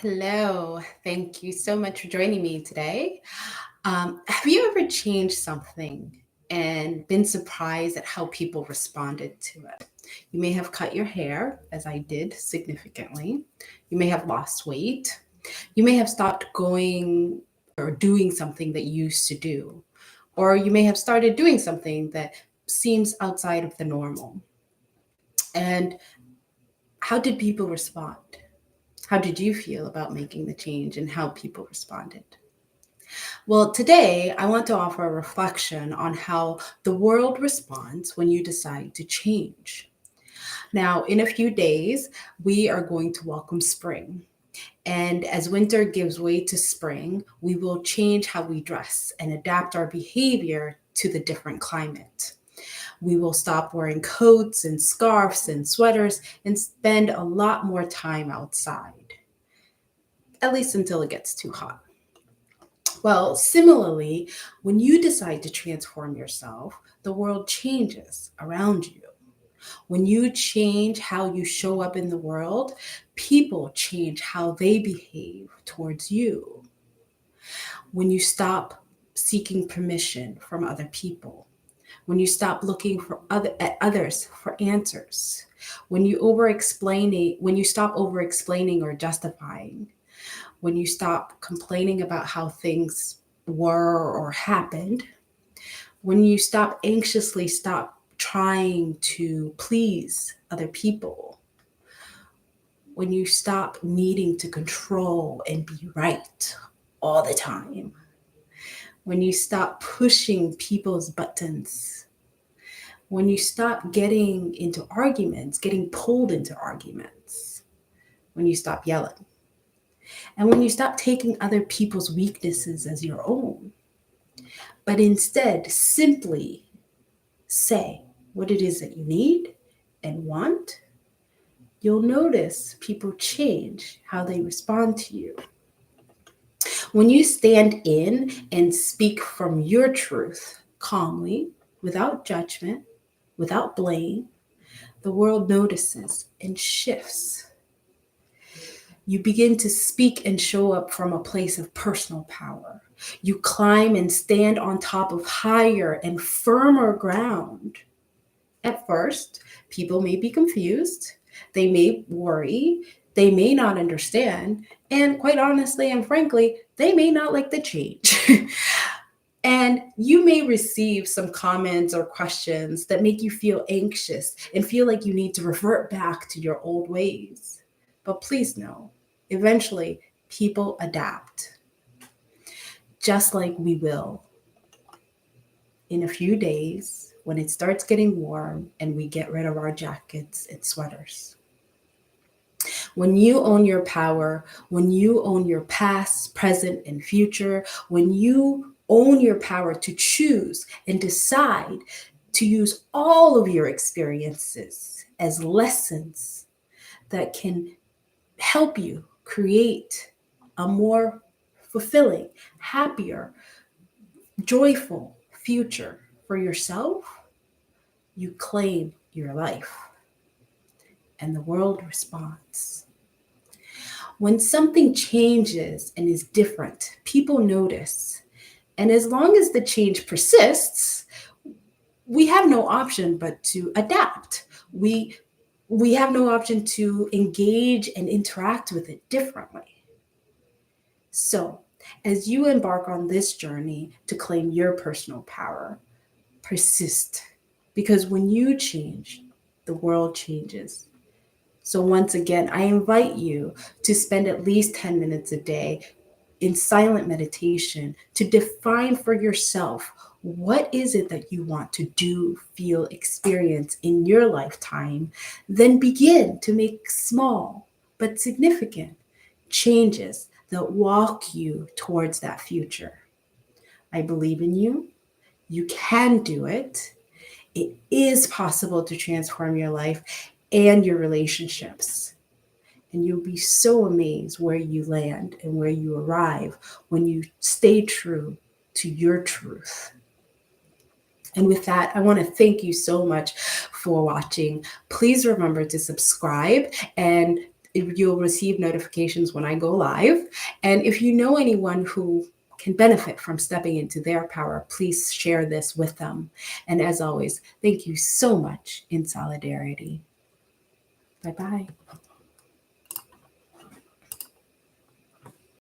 Hello, thank you so much for joining me today. Have you ever changed something and been surprised at how people responded to it? You may have cut your hair, as I did significantly. You may have lost weight. You may have stopped going or doing something that you used to do. Or you may have started doing something that seems outside of the normal. And how did people respond? How did you feel about making the change and how people responded? Well, today I want to offer a reflection on how the world responds when you decide to change. Now, in a few days, we are going to welcome spring. And as winter gives way to spring, we will change how we dress and adapt our behavior to the different climate. We will stop wearing coats and scarves and sweaters and spend a lot more time outside, at least until it gets too hot. Well, similarly, when you decide to transform yourself, the world changes around you. When you change how you show up in the world, people change how they behave towards you. When you stop seeking permission from other people, when you stop looking at others for answers, when you stop over explaining or justifying, when you stop complaining about how things were or happened, when you stop trying to please other people, when you stop needing to control and be right all the time, when you stop pushing people's buttons, when you stop getting pulled into arguments, when you stop yelling, and when you stop taking other people's weaknesses as your own, but instead simply say what it is that you need and want, you'll notice people change how they respond to you. When you stand in and speak from your truth calmly, without judgment, without blame, the world notices and shifts. You begin to speak and show up from a place of personal power. You climb and stand on top of higher and firmer ground. At first, people may be confused, they may worry, they may not understand, and quite honestly and frankly, they may not like the change. And you may receive some comments or questions that make you feel anxious and feel like you need to revert back to your old ways. But please know, eventually people adapt, just like we will in a few days when it starts getting warm and we get rid of our jackets and sweaters. When you own your power, when you own your past, present, and future, when you own your power to choose and decide to use all of your experiences as lessons that can help you create a more fulfilling, happier, joyful future for yourself, you claim your life and the world responds. When something changes and is different, people notice. And as long as the change persists, we have no option but to adapt. We have no option to engage and interact with it differently. So, as you embark on this journey to claim your personal power, persist. Because when you change, the world changes. So, once again, I invite you to spend at least 10 minutes a day in silent meditation to define for yourself what is it that you want to do, feel, experience in your lifetime. Then begin to make small but significant changes that walk you towards that future. I believe in you. You can do it. It is possible to transform your life and your relationships. And you'll be so amazed where you land and where you arrive when you stay true to your truth. And with that, I want to thank you so much for watching. Please remember to subscribe and you'll receive notifications when I go live. And if you know anyone who can benefit from stepping into their power, please share this with them. And as always, thank you so much in solidarity. Bye-bye.